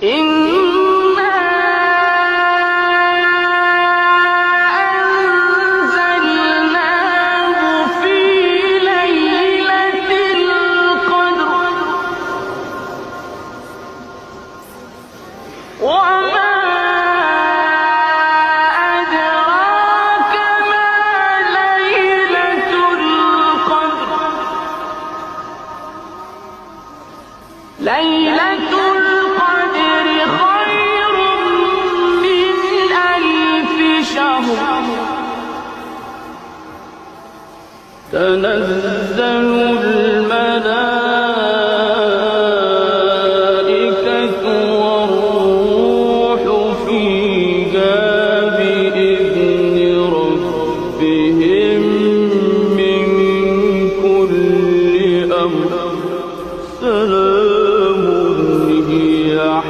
إنا أنزلناه في ليلة القدر وما أدراك ما ليلة القدر ليلة القدر خير من ألف شهر تنزل